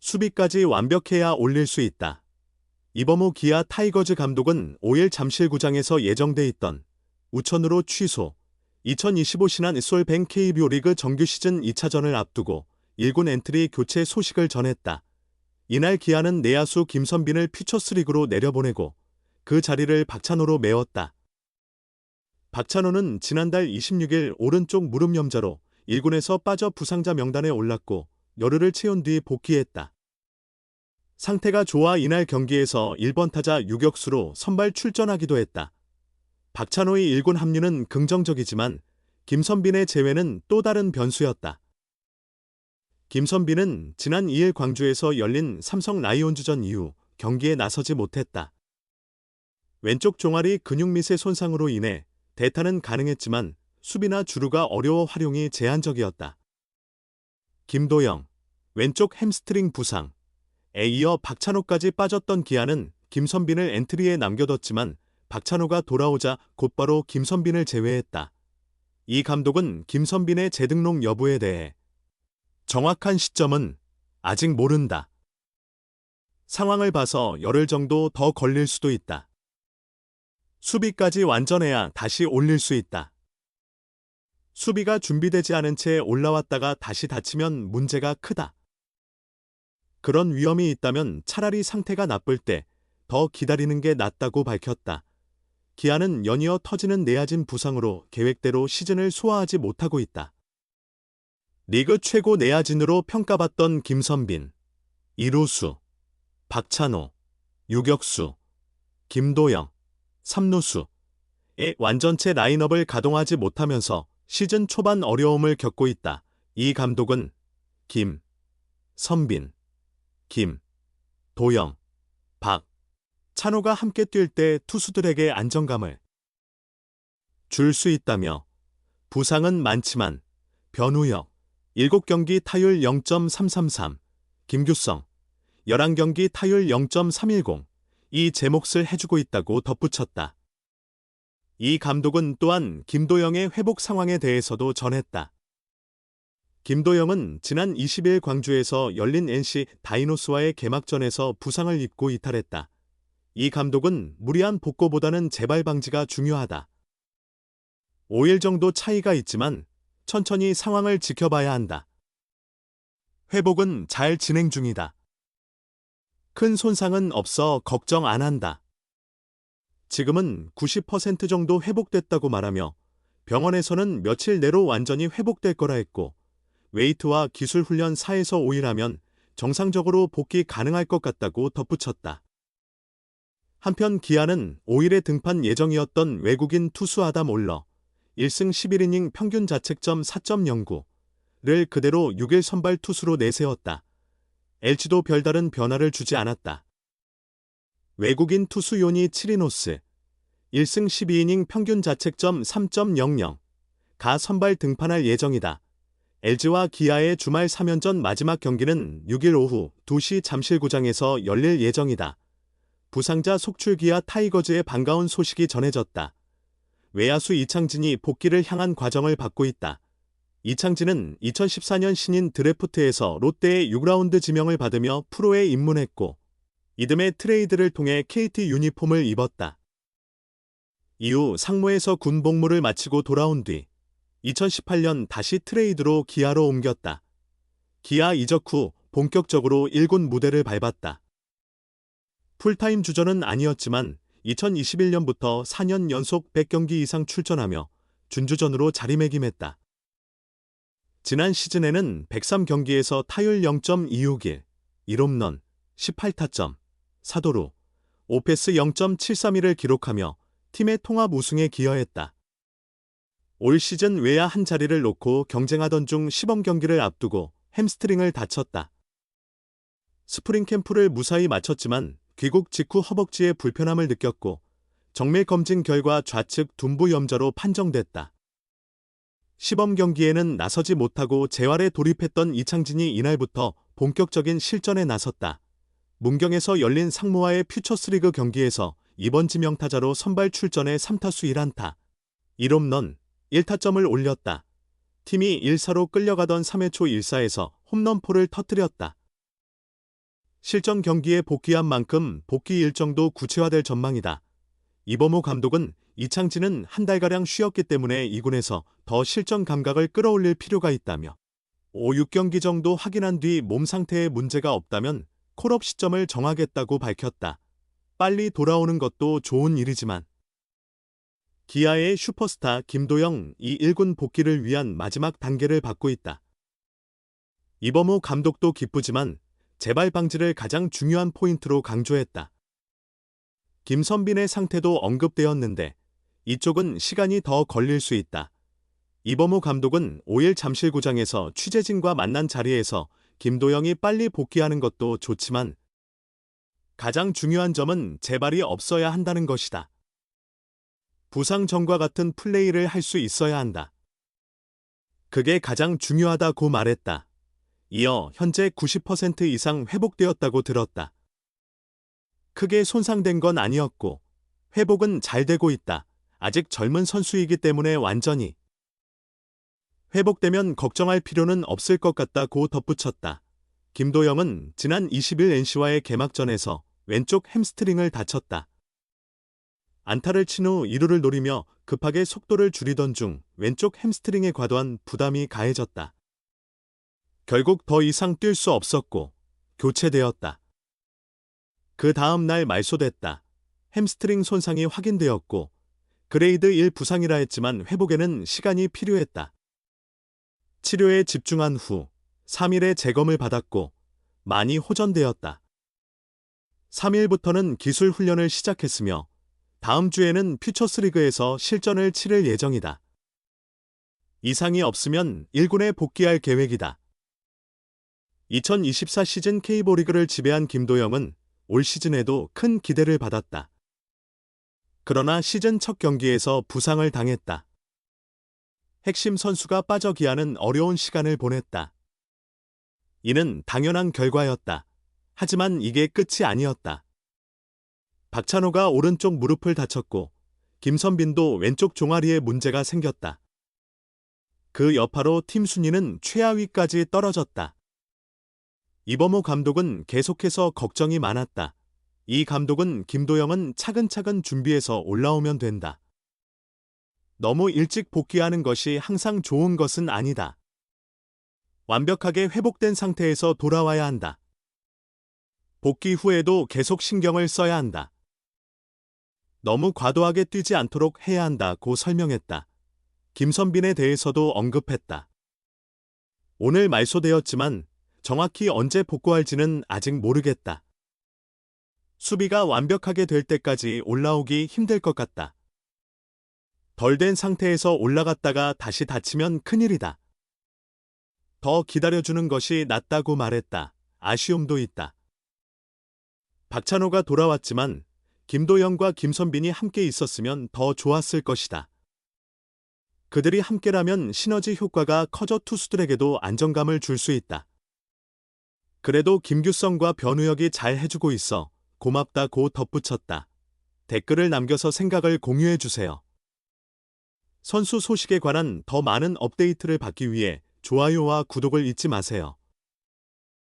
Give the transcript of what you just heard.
수비까지 완벽해야 올릴 수 있다. 이범호 기아 타이거즈 감독은 5일 잠실구장에서 예정돼 있던 우천으로 취소, 2025 신한 솔뱅 KBO 리그 정규 시즌 2차전을 앞두고 1군 엔트리 교체 소식을 전했다. 이날 기아는 내야수 김선빈을 퓨처스리그로 내려보내고 그 자리를 박찬호로 메웠다. 박찬호는 지난달 26일 오른쪽 무릎 염자로 1군에서 빠져 부상자 명단에 올랐고 열흘을 채운 뒤 복귀했다. 상태가 좋아 이날 경기에서 1번 타자 유격수로 선발 출전하기도 했다. 박찬호의 1군 합류는 긍정적이지만 김선빈의 제외는 또 다른 변수였다. 김선빈은 지난 2일 광주에서 열린 삼성 라이온즈전 이후 경기에 나서지 못했다. 왼쪽 종아리 근육 밑의 손상으로 인해 대타는 가능했지만 수비나 주루가 어려워 활용이 제한적이었다. 김도영, 왼쪽 햄스트링 부상에 이어 박찬호까지 빠졌던 기아는 김선빈을 엔트리에 남겨뒀지만 박찬호가 돌아오자 곧바로 김선빈을 제외했다. 이 감독은 김선빈의 재등록 여부에 대해 정확한 시점은 아직 모른다. 상황을 봐서 열흘 정도 더 걸릴 수도 있다. 수비까지 완전해야 다시 올릴 수 있다. 수비가 준비되지 않은 채 올라왔다가 다시 다치면 문제가 크다. 그런 위험이 있다면 차라리 상태가 나쁠 때 더 기다리는 게 낫다고 밝혔다. 기아는 연이어 터지는 내야진 부상으로 계획대로 시즌을 소화하지 못하고 있다. 리그 최고 내야진으로 평가받던 김선빈, 이루수, 박찬호, 유격수, 김도영, 삼루수의 완전체 라인업을 가동하지 못하면서 시즌 초반 어려움을 겪고 있다. 이 감독은 김, 선빈, 김, 도영, 박, 찬호가 함께 뛸 때 투수들에게 안정감을 줄 수 있다며 부상은 많지만 변우혁 7경기 타율 0.333, 김규성 11경기 타율 0.310 이 제 몫을 해주고 있다고 덧붙였다. 이 감독은 또한 김도영의 회복 상황에 대해서도 전했다. 김도영은 지난 20일 광주에서 열린 NC 다이노스와의 개막전에서 부상을 입고 이탈했다. 이 감독은 무리한 복구보다는 재발 방지가 중요하다. 5일 정도 차이가 있지만 천천히 상황을 지켜봐야 한다. 회복은 잘 진행 중이다. 큰 손상은 없어 걱정 안 한다. 지금은 90% 정도 회복됐다고 말하며 병원에서는 며칠 내로 완전히 회복될 거라 했고 웨이트와 기술 훈련 4에서 5일 하면 정상적으로 복귀 가능할 것 같다고 덧붙였다. 한편 기아는 5일에 등판 예정이었던 외국인 투수 아담 올러 1승 11이닝 평균 자책점 4.09를 그대로 6일 선발 투수로 내세웠다. LG도 별다른 변화를 주지 않았다. 외국인 투수 요니 치리노스 1승 12이닝 평균 자책점 3.00가 선발 등판할 예정이다. LG와 기아의 주말 3연전 마지막 경기는 6일 오후 2시 잠실구장에서 열릴 예정이다. 부상자 속출 기아 타이거즈의 반가운 소식이 전해졌다. 외야수 이창진이 복귀를 향한 과정을 밟고 있다. 이창진은 2014년 신인 드래프트에서 롯데의 6라운드 지명을 받으며 프로에 입문했고 이듬해 트레이드를 통해 KT 유니폼을 입었다. 이후 상무에서 군 복무를 마치고 돌아온 뒤 2018년 다시 트레이드로 기아로 옮겼다. 기아 이적 후 본격적으로 1군 무대를 밟았다. 풀타임 주전은 아니었지만 2021년부터 4년 연속 100경기 이상 출전하며 준주전으로 자리매김했다. 지난 시즌에는 103경기에서 타율 0.261, 1홈런, 18타점, 4도루, 오패스 0.731을 기록하며 팀의 통합 우승에 기여했다. 올 시즌 외야 한 자리를 놓고 경쟁하던 중 시범경기를 앞두고 햄스트링을 다쳤다. 스프링 캠프를 무사히 마쳤지만 귀국 직후 허벅지에 불편함을 느꼈고 정밀 검진 결과 좌측 둔부 염좌로 판정됐다. 시범 경기에는 나서지 못하고 재활에 돌입했던 이창진이 이날부터 본격적인 실전에 나섰다. 문경에서 열린 상무와의 퓨처스리그 경기에서 이번 지명타자로 선발 출전해 3타수 1안타, 1홈런, 1타점을 올렸다. 팀이 1사로 끌려가던 3회 초 1사에서 홈런포를 터뜨렸다. 실전 경기에 복귀한 만큼 복귀 일정도 구체화될 전망이다. 이범호 감독은 이창진은 한 달가량 쉬었기 때문에 2군에서 더 실전 감각을 끌어올릴 필요가 있다며 5, 6경기 정도 확인한 뒤 몸 상태에 문제가 없다면 콜업 시점을 정하겠다고 밝혔다. 빨리 돌아오는 것도 좋은 일이지만 기아의 슈퍼스타 김도영 이 1군 복귀를 위한 마지막 단계를 밟고 있다. 이범호 감독도 기쁘지만 재발 방지를 가장 중요한 포인트로 강조했다. 김선빈의 상태도 언급되었는데 이쪽은 시간이 더 걸릴 수 있다. 이범호 감독은 5일 잠실구장에서 취재진과 만난 자리에서 김도영이 빨리 복귀하는 것도 좋지만 가장 중요한 점은 재발이 없어야 한다는 것이다. 부상 전과 같은 플레이를 할 수 있어야 한다. 그게 가장 중요하다고 말했다. 이어 현재 90% 이상 회복되었다고 들었다. 크게 손상된 건 아니었고 회복은 잘 되고 있다. 아직 젊은 선수이기 때문에 완전히 회복되면 걱정할 필요는 없을 것 같다고 덧붙였다. 김도영은 지난 20일 NC와의 개막전에서 왼쪽 햄스트링을 다쳤다. 안타를 친 후 2루를 노리며 급하게 속도를 줄이던 중 왼쪽 햄스트링에 과도한 부담이 가해졌다. 결국 더 이상 뛸 수 없었고 교체되었다. 그 다음 날 말소됐다. 햄스트링 손상이 확인되었고 그레이드 1 부상이라 했지만 회복에는 시간이 필요했다. 치료에 집중한 후 3일의 재검을 받았고 많이 호전되었다. 3일부터는 기술 훈련을 시작했으며 다음 주에는 퓨처스리그에서 실전을 치를 예정이다. 이상이 없으면 1군에 복귀할 계획이다. 2024 시즌 K리그를 지배한 김도영은 올 시즌에도 큰 기대를 받았다. 그러나 시즌 첫 경기에서 부상을 당했다. 핵심 선수가 빠져 기아는 어려운 시간을 보냈다. 이는 당연한 결과였다. 하지만 이게 끝이 아니었다. 박찬호가 오른쪽 무릎을 다쳤고 김선빈도 왼쪽 종아리에 문제가 생겼다. 그 여파로 팀 순위는 최하위까지 떨어졌다. 이범호 감독은 계속해서 걱정이 많았다. 이 감독은 김도영은 차근차근 준비해서 올라오면 된다. 너무 일찍 복귀하는 것이 항상 좋은 것은 아니다. 완벽하게 회복된 상태에서 돌아와야 한다. 복귀 후에도 계속 신경을 써야 한다. 너무 과도하게 뛰지 않도록 해야 한다고 설명했다. 김선빈에 대해서도 언급했다. 오늘 말소되었지만 정확히 언제 복구할지는 아직 모르겠다. 수비가 완벽하게 될 때까지 올라오기 힘들 것 같다. 덜 된 상태에서 올라갔다가 다시 다치면 큰일이다. 더 기다려주는 것이 낫다고 말했다. 아쉬움도 있다. 박찬호가 돌아왔지만 김도영과 김선빈이 함께 있었으면 더 좋았을 것이다. 그들이 함께라면 시너지 효과가 커져 투수들에게도 안정감을 줄 수 있다. 그래도 김규성과 변우혁이 잘 해주고 있어 고맙다고 덧붙였다. 댓글을 남겨서 생각을 공유해주세요. 선수 소식에 관한 더 많은 업데이트를 받기 위해 좋아요와 구독을 잊지 마세요.